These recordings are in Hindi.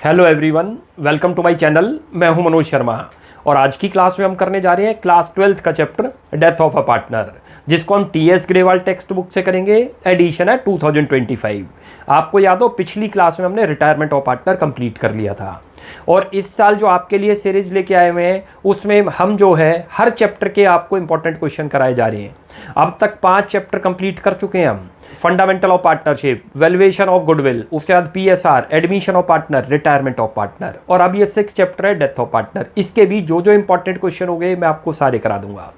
Hello everyone, welcome to my channel. मैं हूं मनोज शर्मा और आज की क्लास में हम करने जा रहे हैं क्लास 12th का chapter death of a partner, जिसको हम टीएस ग्रेवाल टेक्स्ट बुक से करेंगे। एडिशन है 2025। आपको याद हो पिछली क्लास में हमने रिटायरमेंट ऑफ पार्टनर कंप्लीट कर लिया था और इस साल जो आपके लिए सीरीज लेके आए हुए हैं उसमें हम जो है हर चैप्टर के आपको इंपॉर्टेंट क्वेश्चन कराए जा रहे हैं। अब तक 5 चैप्टर कंप्लीट कर चुके हैं हम। Fundamental of partnership, valuation of goodwill, उसके बाद PSR, admission of partner, retirement of partner, और अब ये 6 चैप्टर है डेथ ऑफ पार्टनर। इसके भी जो जो इंपॉर्टेंट क्वेश्चन हो गए मैं आपको सारे करा दूंगा।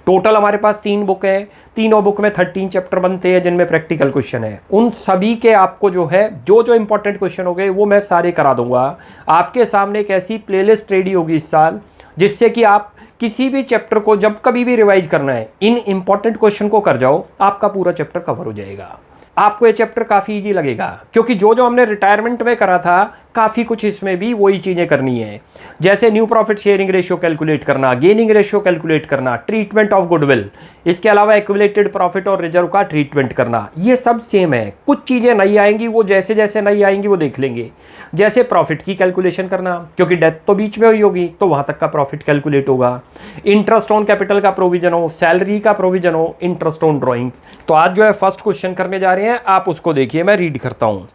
टोटल हमारे पास 3 बुक है, तीनों बुक में 13 चैप्टर बनते हैं जिनमें प्रैक्टिकल क्वेश्चन है। उन सभी के आपको जो है जो जो इंपॉर्टेंट क्वेश्चन हो गए वो मैं सारे करा दूंगा। आपके सामने एक ऐसी प्लेलिस्ट रेडी होगी इस साल जिससे कि आप किसी भी चैप्टर को जब कभी भी रिवाइज करना है इन इंपॉर्टेंट क्वेश्चन को कर जाओ, आपका पूरा चैप्टर कवर हो जाएगा। आपको ये चैप्टर काफ़ी इजी लगेगा क्योंकि जो जो हमने रिटायरमेंट में करा था काफ़ी कुछ इसमें भी वही चीज़ें करनी है, जैसे new profit sharing ratio calculate करना, गेनिंग रेशियो कैलकुलेट करना, ट्रीटमेंट ऑफ गुडविल, इसके अलावा एक्यूमुलेटेड प्रॉफिट और रिजर्व का ट्रीटमेंट करना। ये सब सेम है। कुछ चीज़ें नई आएंगी, वो जैसे जैसे नई आएंगी वो देख लेंगे। जैसे प्रॉफिट की कैलकुलेशन करना, क्योंकि डेथ तो बीच में हुई होगी तो वहाँ तक का प्रॉफिट कैलकुलेट होगा। इंटरेस्ट ऑन कैपिटल का प्रोविजन हो, सैलरी का प्रोविजन हो, इंटरेस्ट ऑन ड्रॉइंग। तो आज जो है फर्स्ट क्वेश्चन करने जा रहे हैं, आप उसको देखिए, मैं रीड करता हूँ।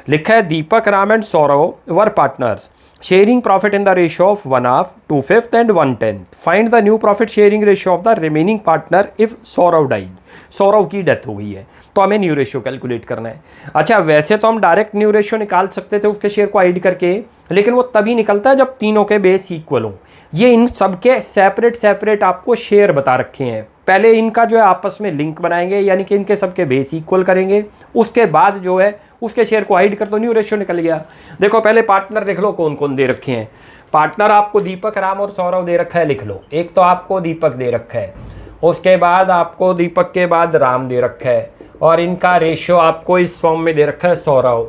लिखा है Deepak, Ram and Saurav were partners sharing profit in the ratio of 1/2, 2/5 and 1/10। Find the new profit sharing ratio of the remaining partner if Saurav died. Saurav की डेथ हो गई है तो हमें न्यू रेशियो कैलकुलेट करना है। अच्छा, वैसे तो हम डायरेक्ट न्यू रेशियो निकाल सकते थे उसके शेयर को ऐड करके, लेकिन वो तभी निकलता है जब तीनों के बेस इक्वल हो। ये इन सबके सेपरेट आपको शेयर बता रखे हैं। पहले इनका जो है आपस में लिंक बनाएंगे, यानी कि इनके सबके बेस इक्वल करेंगे, उसके बाद जो है उसके शेयर को हाइड कर दो, न्यू रेशियो निकल गया। देखो पहले पार्टनर लिख लो कौन कौन दे रखे हैं। पार्टनर आपको दीपक, राम और सौरव दे रखा है, लिख लो। एक तो आपको दीपक दे रखा है, उसके बाद आपको दीपक के बाद राम दे रखा है, और इनका रेशियो आपको इस फॉर्म में दे रखा है सौरव।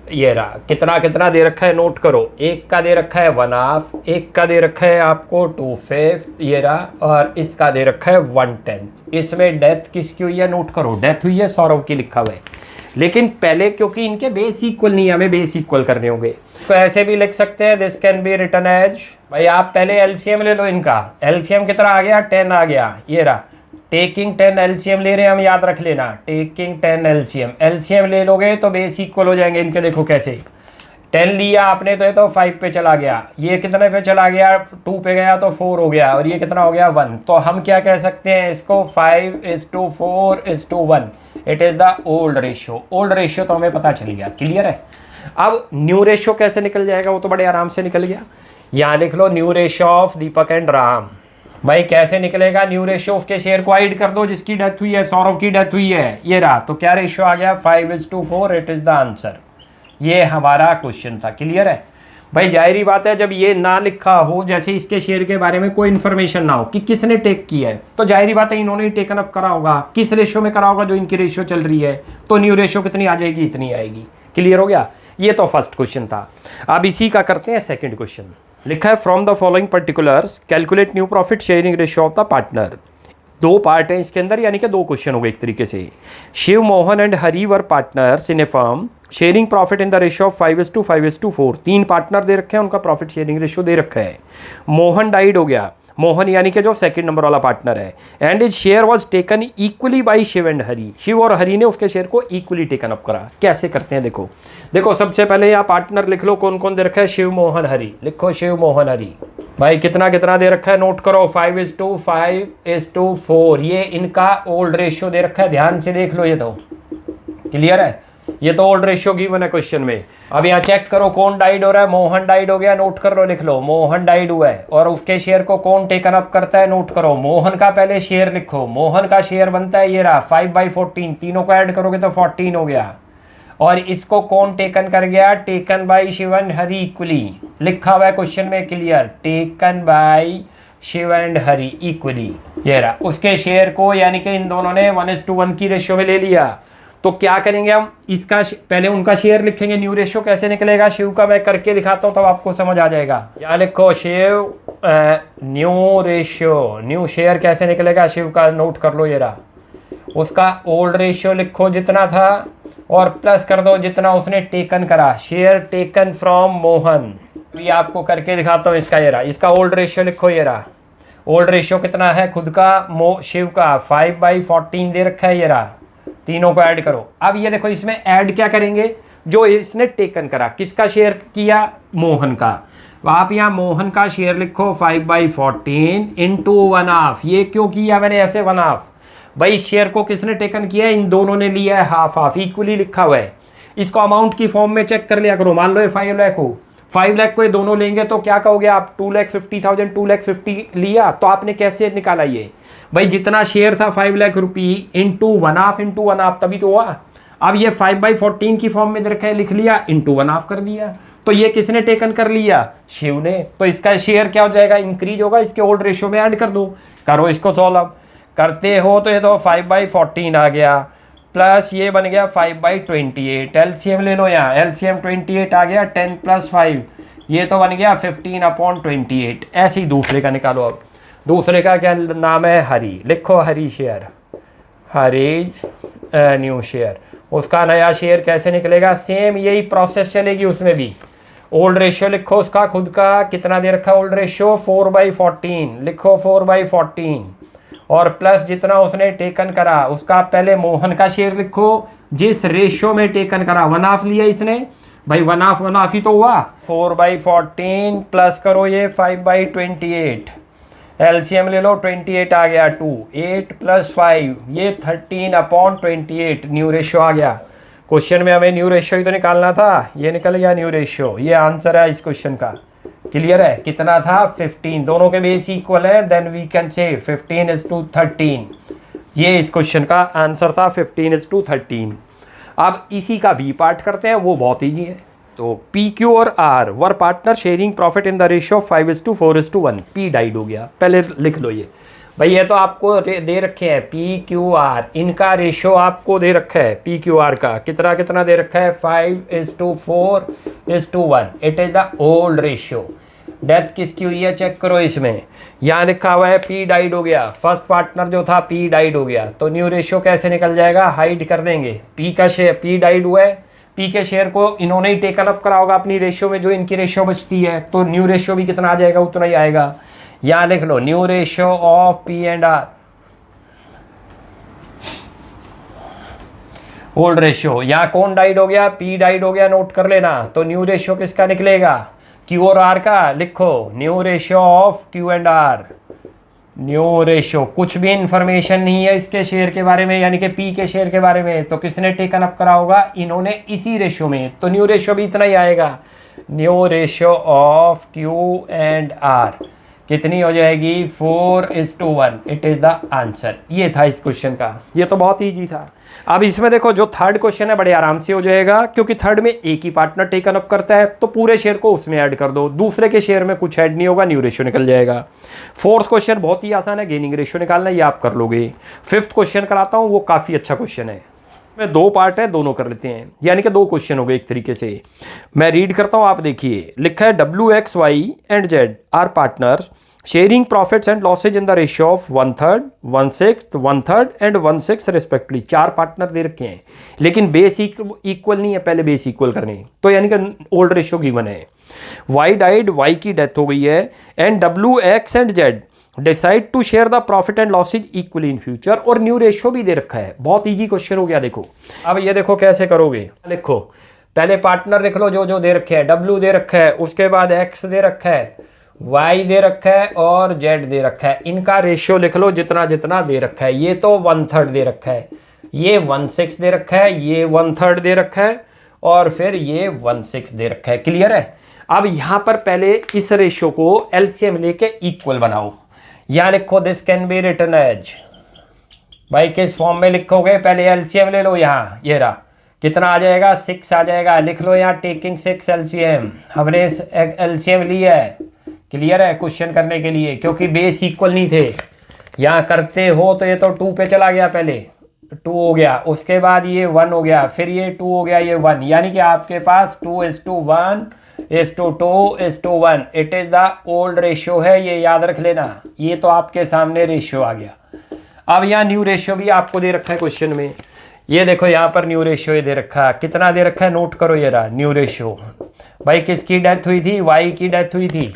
ये रहा, कितना कितना दे रखा है नोट करो। एक का दे रखा है 1/2, एक का दे रखा है आपको 2/5, ये रहा, और इसका दे रखा है 1/10। इसमें डेथ किसकी हुई है नोट करो, डेथ हुई है सौरव की, लिखा हुआ है। लेकिन पहले क्योंकि इनके बेस इक्वल नहीं है, हमें बेस इक्वल करने होंगे, तो ऐसे भी लिख सकते हैं, this can be written as, भाई आप पहले एलसीएम ले लो इनका। एलसीएम कितना आ गया, 10 आ गया, ये रहा। टेकिंग 10 एलसीएम ले रहे हैं हम, याद रख लेना, टेकिंग 10 एलसीएम। एलसीएम ले लोगे तो बेस इक्वल हो जाएंगे इनके। देखो कैसे, 10 लिया आपने तो ये तो 5 पे चला गया, ये कितने पे चला गया, 2 पे गया तो 4 हो गया, और ये कितना हो गया 1। तो हम क्या कह सकते हैं इसको, 5:4:1। It is the old ratio. Old ratio तो हमें पता चल गया, क्लियर है। अब न्यू रेशियो कैसे निकल जाएगा, वो तो बड़े आराम से निकल गया। यहाँ लिख लो new ratio of Deepak and Ram. भाई कैसे निकलेगा न्यू रेशियो, उसके शेयर को ऐड कर दो जिसकी डेथ हुई है, सौरव की डेथ हुई है, ये रहा। तो क्या रेशियो आ गया, 5:4। It is the answer. ये हमारा क्वेश्चन था, क्लियर है। भाई जाहिर बात है जब ये ना लिखा हो, जैसे इसके शेयर के बारे में कोई इन्फॉर्मेशन ना हो कि किसने टेक किया है, तो जाहिर बात है इन्होंने ही टेकन अप करा होगा। किस रेशियो में करा होगा, जो इनकी रेशियो चल रही है, तो न्यू रेशियो कितनी आ जाएगी, इतनी आएगी। क्लियर हो गया। ये तो फर्स्ट क्वेश्चन था। अब इसी का करते हैं सेकेंड क्वेश्चन। लिखा है from the following particulars calculate new profit sharing ratio of the partner. 2 part हैं इसके अंदर, यानी कि 2 क्वेश्चन हो गए एक तरीके से। Shiv, Mohan and Hari were partners in a firm sharing profit in the ratio of 5:5:4। 3 partner दे रखे हैं, उनका प्रॉफिट शेयरिंग रेशियो दे रखा है। मोहन डाइड हो गया, मोहन यानी कि जो सेकंड नंबर वाला पार्टनर है, and his share was taken equally by Shiv and Hari. Shiv और हरी ने उसके शेयर को इक्वली टेकन अप करा। कैसे करते हैं देखो। देखो सबसे पहले यहाँ पार्टनर लिख लो कौन कौन दे रखा है, शिव, मोहन, हरी। लिखो शिव, मोहन, हरी। भाई कितना कितना दे रखा है नोट करो, 5:5:4। ये इनका ओल्ड रेशियो दे रखा है, ध्यान से देख लो, ये तो क्लियर है। ये तो ओल्ड रेशियो गिवन है क्वेश्चन में। अब यहाँ चेक करो कौन डाइड हो रहा है, मोहन डाइड हो गया, नोट कर लो, लिख लो मोहन डाइड हुआ है। और उसके शेयर को कौन टेकन अप करता है, नोट करो। मोहन का पहले शेयर लिखो, मोहन का शेयर बनता है ये रहा 5/14। तीनों को ऐड करोगे तो 14 हो गया। और इसको कौन टेकन कर गया, taken by Shiv and Hari equally. लिखा हुआ है क्वेश्चन में clear, taken by Shiv and Hari equally, ये रहा। उसके शेयर को यानी कि इन दोनों ने 1:1 की रेशियो में ले लिया। तो क्या करेंगे हम, इसका पहले उनका शेयर लिखेंगे। न्यू रेशियो कैसे निकलेगा, शिव का मैं करके दिखाता हूँ तब आपको समझ आ जाएगा। यहाँ लिखो Shiv new ratio, new share कैसे निकलेगा शिव का, नोट कर लो, ये रहा। उसका ओल्ड रेशियो लिखो जितना था और प्लस कर दो जितना उसने टेकन करा, शेयर टेकन फ्रॉम मोहन। ये आपको करके दिखाता हूँ इसका, ये रहा इसका ओल्ड रेशियो लिखो, ये रहा ओल्ड रेशियो कितना है खुद का शिव का 5/14 दे रखा है, ये रहा, तीनों को ऐड करो। अब ये देखो इसमें ऐड क्या करेंगे, जो इसने टेकन करा, किसका शेयर किया, मोहन का। आप यहाँ मोहन का शेयर लिखो 5/14 इंटू 1/2। ये क्यों किया मैंने ऐसे 1/2, भाई शेयर को किसने टेकन किया है, इन दोनों ने लिया है हाफ हाफ, इक्वली लिखा हुआ है। इसको अमाउंट की फॉर्म में चेक कर लिया करो। मान लो ये 5 लाख हो, 5 लाख को ये दोनों लेंगे तो क्या कहोगे आप, 2,50,000 2,50,000 लिया, तो आपने कैसे निकाला ये, भाई जितना शेयर था 5 लाख रुपये इंटू 1/2 तभी तो हुआ। अब ये 5/14 की फॉर्म में दे रखा है, लिख लिया, इंटू 1/2 कर दिया, तो ये किसने टेकन कर लिया, शिव ने। तो इसका शेयर क्या हो जाएगा, इंक्रीज होगा, इसके ओल्ड रेशियो में ऐड कर दो। करो इसको सॉल्व, करते हो तो ये तो 5/14 आ गया, प्लस ये बन गया 5/28। एलसीएम ले लो, यहाँ एलसीएम 28 आ गया, 10 + 5 ये तो बन गया 15/28। ऐसे ही दूसरे का निकालो। अब दूसरे का क्या नाम है, हरी, लिखो हरी शेयर, हरी न्यू शेयर। उसका नया शेयर कैसे निकलेगा, सेम यही प्रोसेस चलेगी उसमें भी। ओल्ड रेशियो लिखो उसका खुद का, कितना दे रखा ओल्ड रेशियो, 4/14 लिखो, 4/14 और प्लस जितना उसने टेकन करा उसका, पहले मोहन का शेयर लिखो जिस रेशियो में टेकन करा, 1/2 लिया इसने, भाई 1/2 ही तो हुआ। 4/14 प्लस करो ये 5/28, एलसीएम ले लो, 28 आ गया, 2 8 + 5 ये 13/28 न्यू रेशियो आ गया। क्वेश्चन में हमें न्यू रेशियो ही तो निकालना था, ये निकल गया न्यू रेशियो, ये आंसर है इस क्वेश्चन का। क्लियर है, कितना था 15, दोनों के बेस इक्वल है, देन वी कैन से 15:13। ये इस क्वेश्चन का आंसर था 15:13। अब इसी का बी पार्ट करते हैं, वो बहुत ईजी है। तो पी क्यू और R were partners sharing profit in the ratio 5:4:1। P died हो गया, पहले लिख लो ये, भाई ये तो आपको दे रखे हैं पी क्यू आर, इनका रेशियो आपको दे रखा है पी क्यू आर का, कितना कितना दे रखा है 5:4:1। It is the old ratio. Death किसकी हुई है चेक करो, इसमें यहाँ लिखा हुआ है पी डाइड हो गया, फर्स्ट पार्टनर जो था पी डाइड हो गया, तो न्यू रेशियो कैसे निकल जाएगा, हाइड कर देंगे, पी का शेयर, पी डाइड हुआ है, पी के शेयर को इन्होंने ही टेकन अप करा होगा अपनी रेशियो में, जो इनकी रेशियो बचती है, तो न्यू रेशियो भी कितना आ जाएगा, उतना ही आएगा। यहाँ लिख लो new ratio of P and R, old ratio, यहाँ कौन डाइड हो गया, पी डाइड हो गया, नोट कर लेना। तो न्यू रेशियो किसका निकलेगा, क्यू और आर का, लिखो new ratio of Q and R. New ratio, कुछ भी इंफॉर्मेशन नहीं है इसके शेयर के बारे में, यानी कि पी के शेयर के बारे में, तो किसने टेकन अप करा होगा, इन्होंने इसी रेशियो में, तो न्यू रेशियो भी इतना ही आएगा। New ratio of Q and R कितनी हो जाएगी, 4:1। It is the answer. ये था इस क्वेश्चन का, ये तो बहुत ईजी था। अब इसमें देखो जो थर्ड क्वेश्चन है बड़े आराम से हो जाएगा, क्योंकि थर्ड में एक ही पार्टनर टेकन अप करता है, तो पूरे शेयर को उसमें ऐड कर दो, दूसरे के शेयर में कुछ ऐड नहीं होगा, न्यू रेशियो निकल जाएगा। फोर्थ क्वेश्चन बहुत ही आसान है, गेनिंग रेशियो निकालना, ये आप कर लोगे। फिफ्थ क्वेश्चन कराता हूँ, वो काफ़ी अच्छा क्वेश्चन है, में 2 पार्ट है, दोनों कर लेते हैं, यानी कि 2 क्वेश्चन हो गए एक तरीके से। मैं रीड करता हूँ, आप देखिए, लिखा है WX, Y and Z are partners sharing profits and losses in the ratio of 1/3, 1/6, 1/3 and 1/6 respectively. 4 partner दे रखे हैं, लेकिन बेस इक्वल नहीं है, पहले बेस इक्वल करने, तो यानी कि ओल्ड रेशियो गिवन है। Y डाइड, Y की डेथ हो गई है, and WX and Z decide to share the profit and losses equally in future, और न्यू रेशियो भी दे रखा है। बहुत ईजी क्वेश्चन हो गया। देखो अब ये देखो कैसे करोगे, लिखो पहले पार्टनर लिख लो जो जो दे रखे हैं, W दे रखा है, उसके बाद X दे रखा है, Y दे रखा है और Z दे रखा है, इनका रेशियो लिख लो जितना जितना दे रखा है। ये तो 1/3 दे रखा है, ये 1/6 दे रखा है, ये 1/3 दे रखा है, और फिर ये 1/6 दे रखा है। क्लियर है। अब यहाँ पर पहले इस रेशियो को एलसीएम लेके इक्वल बनाओ। यहाँ लिखो this can be written as, भाई किस फॉर्म में लिखोगे, पहले एलसीएम ले लो, यहाँ ये रहा, कितना आ जाएगा 6 आ जाएगा, लिख लो यहाँ टेकिंग 6 एलसीएम, हमने एलसीएम लिया है। क्लियर है, क्वेश्चन करने के लिए, क्योंकि बेस इक्वल नहीं थे। यहाँ करते हो तो ये तो 2 पे चला गया, पहले 2 हो गया, उसके बाद ये 1 हो गया, फिर ये 2 हो गया, ये 1, यानी कि आपके पास 2:1 2:1। It is the old ratio है, ये याद रख लेना। ये तो आपके सामने रेशियो आ गया। अब यहाँ न्यू रेशियो भी आपको दे रखा है क्वेश्चन में, ये देखो यहाँ पर न्यू रेशियो ये दे रखा है, कितना दे रखा है नोट करो, ये रहा न्यू रेशियो। भाई किसकी डेथ हुई थी, वाई की डेथ हुई थी।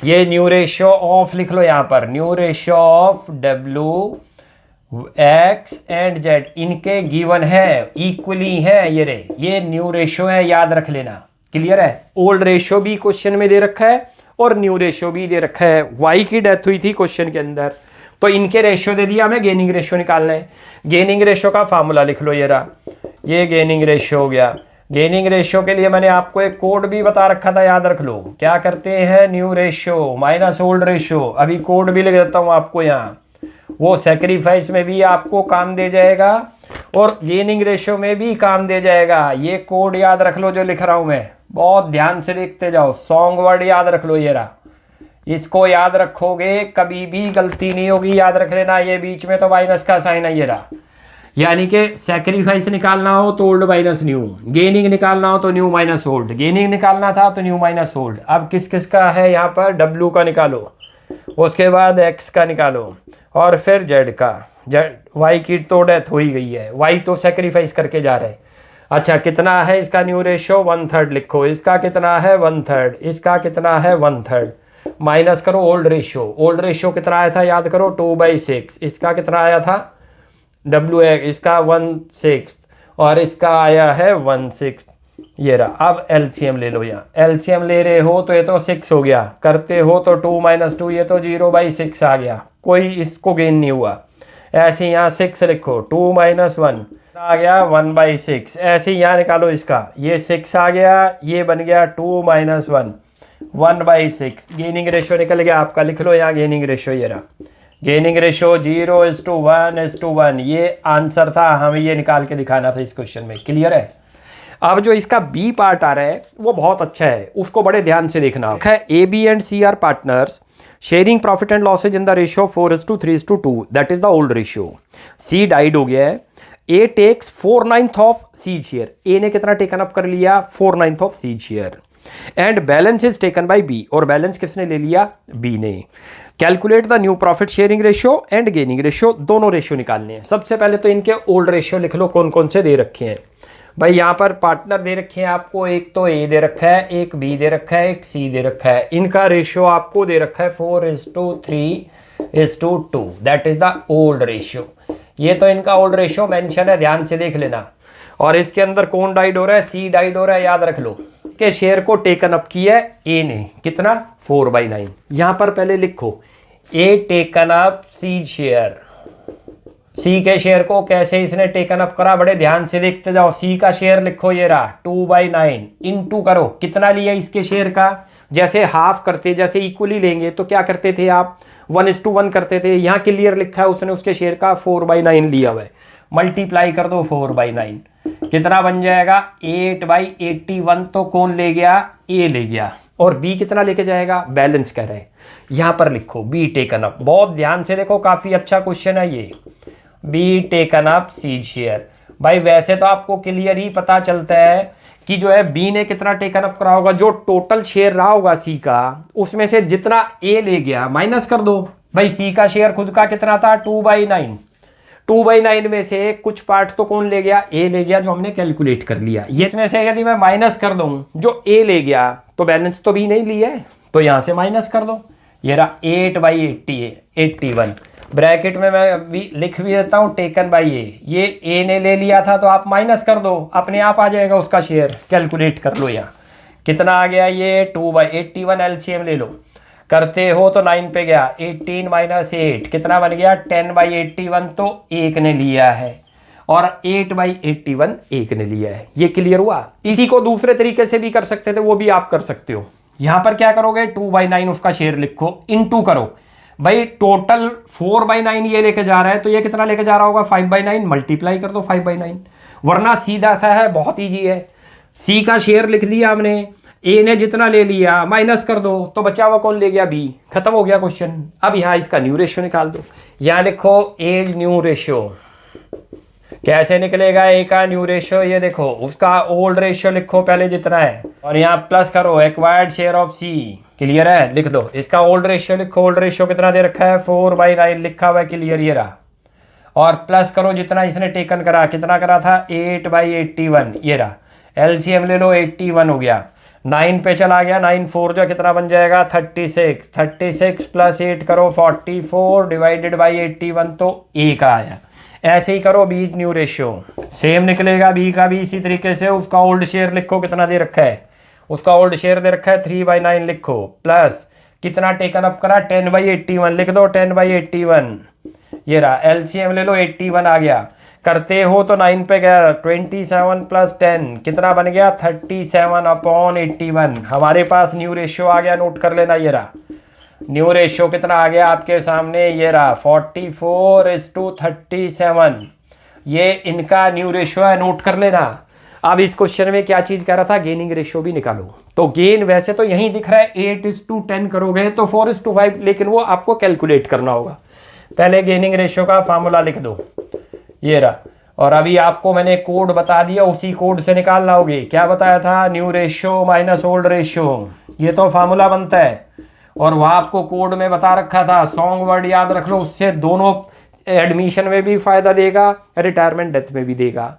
ये न्यू रेशियो ऑफ लिख लो यहाँ पर, new ratio of W x and Z, इनके गिवन है, इक्वली है ये रे, ये न्यू रेशियो है, याद रख लेना। क्लियर है। ओल्ड रेशियो भी क्वेश्चन में दे रखा है और न्यू रेशियो भी दे रखा है। वाई की डेथ हुई थी क्वेश्चन के अंदर, तो इनके रेशियो दे दिया, हमें गेनिंग रेशियो निकालना है। गेनिंग रेशियो का फार्मूला लिख लो, ये रहा, ये गेनिंग रेशियो हो गया। गेनिंग रेशियो के लिए मैंने आपको एक कोड भी बता रखा था, याद रख लो। क्या करते हैं, new ratio minus old ratio. अभी कोड भी लिख देता हूँ आपको यहाँ, वो सेक्रीफाइस में भी आपको काम दे जाएगा और गेनिंग रेशियो में भी काम दे जाएगा। ये कोड याद रख लो जो लिख रहा हूँ मैं, बहुत ध्यान से देखते जाओ। सॉन्ग वर्ड याद रख लो, ये रहा, इसको याद रखोगे कभी भी गलती नहीं होगी, याद रख लेना। ये बीच में तो माइनस का साइन है, ये रहा, यानी कि सैक्रिफाइस निकालना हो तो ओल्ड माइनस न्यू, गेनिंग निकालना हो तो न्यू माइनस ओल्ड। गेनिंग निकालना था तो न्यू माइनस ओल्ड। अब किस किस का है यहाँ पर, डब्ल्यू का निकालो, उसके बाद एक्स का निकालो और फिर जेड का। जेड वाई की तो डेथ हो ही गई है, वाई तो सैक्रिफाइस करके जा रहे हैं। अच्छा कितना है इसका न्यू रेशियो, 1/3 लिखो। इसका कितना है 1/3, इसका कितना है 1/3। माइनस करो ओल्ड रेशियो, ओल्ड रेशियो कितना आया था याद करो, 2/6। इसका कितना आया था डब्ल्यू एक्स, इसका 1/6 और इसका आया है 1/6। ये रहा। अब एलसीएम ले लो, यहाँ एलसीएम ले रहे हो तो ये तो 6 हो गया, करते हो तो 2 - 2, ये तो 0/6 आ गया, कोई इसको गेन नहीं हुआ। ऐसे यहाँ 6 लिखो, 2 - 1 आ गया 1/6। ऐसे यहाँ निकालो इसका, ये 6 आ गया, ये बन गया 2 - 1 1/6। गेनिंग रेशियो निकल गया आपका, लिख लो यहाँ गेनिंग रेशियो, ये रहा गेनिंग रेशियो 0:1:1। ये आंसर था, हमें ये निकाल के दिखाना था इस क्वेश्चन में। क्लियर है। अब जो इसका बी पार्ट आ रहा है वो बहुत अच्छा है, उसको बड़े ध्यान से देखना है। A B and C are partners sharing profit and losses in the ratio 4:3:2, that is the old ratio. C died हो गया है, A takes 4/9 of C share. A ने कितना टेकन अप कर लिया, 4/9 of C share. And balance is taken by B, और बैलेंस किसने ले लिया, बी ने। Calculate the new profit sharing ratio and gaining ratio, दोनों रेशियो निकालने हैं। सबसे पहले तो इनके ओल्ड रेशियो लिख लो, कौन कौन से दे रखे हैं। भाई यहाँ पर पार्टनर दे रखे हैं आपको, एक तो ए दे रखा है, एक बी दे रखा है, एक सी दे रखा है। इनका रेशियो आपको दे रखा है 4:3:2, that is the old ratio. ये तो इनका ओल्ड रेशियो मेंशन है, ध्यान से देख लेना। और इसके अंदर कौन डाइड हो रहा है, सी डाइड हो रहा है, याद रख लो। के शेयर को टेकन अप किया है ए ने, कितना 4/9। यहां पर पहले लिखो A taken up C share, C के शेयर को कैसे इसने टेकन अप करा, बड़े ध्यान से देखते जाओ। सी का शेयर लिखो, ये रहा 2/9, इनटू करो कितना लिया इसके शेयर का। जैसे हाफ करते, जैसे इक्वली लेंगे तो क्या करते थे आप, 1:1 करते थे। यहाँ क्लियर लिखा है उसने उसके शेयर का 4/9 लिया हुआ है। मल्टीप्लाई कर दो 4/9, कितना बन जाएगा 8/81। तो कौन ले गया, ए ले गया। और बी कितना लेके जाएगा, बैलेंस कर रहे हैं। यहां पर लिखो बी टेकन अप, बहुत ध्यान से देखो, काफी अच्छा क्वेश्चन है ये। B taken up C share. भाई वैसे तो आपको क्लियर ही पता चलता है कि जो है बी ने कितना टेकन अप करा होगा, जो टोटल शेयर रहा होगा सी का, उसमें से जितना ए ले गया माइनस कर दो। भाई सी का शेयर खुद का कितना था 2/9, 2/9 में से कुछ पार्ट तो कौन ले गया, ए ले गया, जो हमने कैलकुलेट कर लिया। इसमें से यदि मैं माइनस कर दूं जो ए ले गया तो बैलेंस तो बी नहीं लिया है, तो यहां से माइनस कर दो। ये रहा 8/81। ब्रैकेट में मैं भी लिख भी देता हूं टेकन बाई ए। ये ए ने ले लिया था तो आप माइनस कर दो, अपने आप आ जाएगा उसका शेयर। कैलकुलेट कर लो, यहाँ कितना आ गया, ये 2/81। एलसीएम ले लो, करते हो तो 9 पे गया, 18 - 8 कितना बन गया 10/81। तो एक ने लिया है और 8/81 एक ने लिया है। ये क्लियर हुआ। इसी को दूसरे तरीके से भी कर सकते थे, वो भी आप कर सकते हो। यहां पर क्या करोगे, 2/9 उसका शेयर लिखो, इनटू करो। भाई टोटल 4/9 ये लेके जा रहा है, तो ये कितना लेके जा रहा होगा 5/9। मल्टीप्लाई कर दो 5/9, वरना सीधा सा है, बहुत ईजी है। सी का शेयर लिख दिया हमने, ए ने जितना ले लिया माइनस कर दो, तो बचा हुआ कौन ले गया, बी। खत्म हो गया क्वेश्चन। अब यहाँ इसका न्यू रेशियो निकाल दो। यहाँ लिखो एज न्यू रेशियो, कैसे निकलेगा ए का न्यू रेशियो, ये देखो उसका ओल्ड रेशियो लिखो पहले जितना है, और यहाँ प्लस करो acquired share of C. Clear है, लिख दो। इसका ओल्ड रेशियो लिखो, ओल्ड रेशियो कितना दे रखा है 4/9 लिखा हुआ है, क्लियर ये रहा। और प्लस करो जितना इसने टेकन करा, कितना करा था 8/81, ये रहा। एलसीएम ले लो, 81 हो गया, 9 पे चला गया, 9 4 जो कितना बन जाएगा 36, 36 प्लस 8 करो 44 डिवाइडेड बाई 81 तो ए का आया। ऐसे ही करो बीच न्यू रेशियो, सेम निकलेगा बी का भी इसी तरीके से। उसका ओल्ड शेयर लिखो कितना दे रखा है, उसका ओल्ड शेयर दे रखा है 3/9 लिखो, प्लस कितना टेकन अप करा 10/81 लिख दो, 10/81 ये रहा। एलसीएम ले लो, 81 आ गया, करते हो तो 9 पे गया, 27 प्लस 10 कितना बन गया 37/81। हमारे पास न्यू रेशियो आ गया, नोट कर लेना, ये रहा न्यू रेशियो कितना आ गया आपके सामने, ये रहा 44:37। ये इनका न्यू रेशियो है, नोट कर लेना। अब इस क्वेश्चन में क्या चीज़ कह रहा था, गेनिंग रेशियो भी निकालो। तो गेन वैसे तो यहीं दिख रहा है 8:10 करोगे तो 4:5, लेकिन वो आपको कैलकुलेट करना होगा। पहले गेनिंग रेशियो का फार्मूला लिख दो, ये रहा। और अभी आपको मैंने कोड बता दिया, उसी कोड से निकाल लाओगे। क्या बताया था, new ratio minus old ratio, ये तो फार्मूला बनता है। और वहाँ आपको कोड में बता रखा था, सॉन्ग वर्ड याद रख लो, उससे दोनों एडमिशन में भी फायदा देगा, रिटायरमेंट डेथ में भी देगा।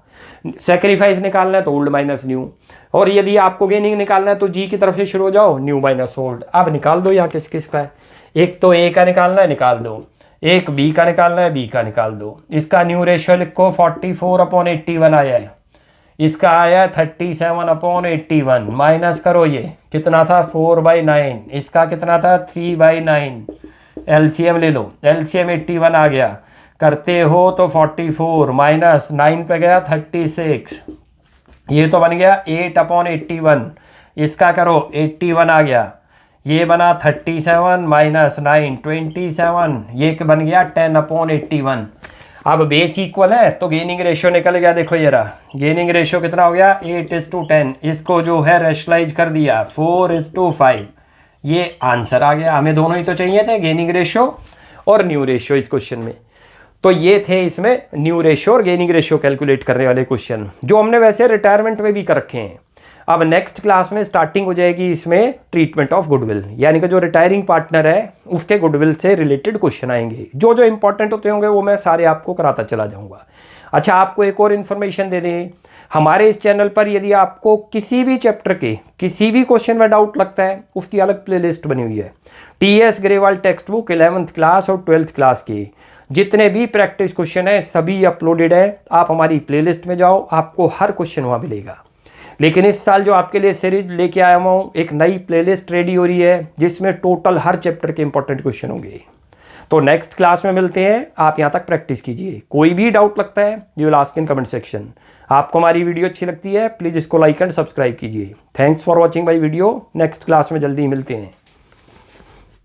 सेक्रीफाइस निकालना है तो ओल्ड माइनस न्यू, और यदि आपको गेनिंग निकालना है तो जी की तरफ से शुरू हो जाओ, न्यू माइनस ओल्ड। अब निकाल दो यहाँ किस किस का है, एक तो ए का निकालना है, निकाल दो, एक बी का निकालना है, बी का निकाल दो। इसका न्यू रेशियो लिखो 44/81 आया है, इसका आया 37/81, माइनस करो ये कितना था 4/9, इसका कितना था 3/9। एलसीएम ले लो, एलसीएम 81 आ गया, करते हो तो 44 माइनस 9 पे गया 36, ये तो बन गया 8/81। इसका करो 81 आ गया, ये बना 37 माइनस 9 27, ये बन गया 10/81। अब बेस इक्वल है तो गेनिंग रेशियो निकल गया, देखो ये रहा। गेनिंग रेशियो कितना हो गया 8:10, इसको जो है रेशनलाइज कर दिया 4:5, ये आंसर आ गया। हमें दोनों ही तो चाहिए थे, गेनिंग रेशियो और न्यू रेशियो इस क्वेश्चन में। तो ये थे इसमें न्यू रेशियो और गेनिंग रेशियो कैलकुलेट करने वाले क्वेश्चन, जो हमने वैसे रिटायरमेंट में भी कर रखे हैं। अब नेक्स्ट क्लास में स्टार्टिंग हो जाएगी इसमें ट्रीटमेंट ऑफ गुडविल, यानी कि जो रिटायरिंग पार्टनर है उसके गुडविल से रिलेटेड क्वेश्चन आएंगे। जो जो इंपॉर्टेंट होते होंगे वो मैं सारे आपको कराता चला जाऊंगा। अच्छा, आपको एक और इन्फॉर्मेशन दे दें, हमारे इस चैनल पर यदि आपको किसी भी चैप्टर के किसी भी क्वेश्चन में डाउट लगता है, उसकी अलग प्लेलिस्ट बनी हुई है। TS Grewal text book 11th class और 12th क्लास के जितने भी प्रैक्टिस क्वेश्चन है सभी अपलोडेड है। आप हमारी प्लेलिस्ट में जाओ, आपको हर क्वेश्चन वहाँ मिलेगा। लेकिन इस साल जो आपके लिए सीरीज लेके आया हूँ, एक नई प्लेलिस्ट रेडी हो रही है जिसमें टोटल हर चैप्टर के इंपॉर्टेंट क्वेश्चन होंगे। तो नेक्स्ट क्लास में मिलते हैं, आप यहाँ तक प्रैक्टिस कीजिए। कोई भी डाउट लगता है you will ask in comment section. आपको हमारी वीडियो अच्छी लगती है प्लीज़ इसको लाइक एंड सब्सक्राइब कीजिए। Thanks for watching my video. Next class में जल्दी मिलते हैं।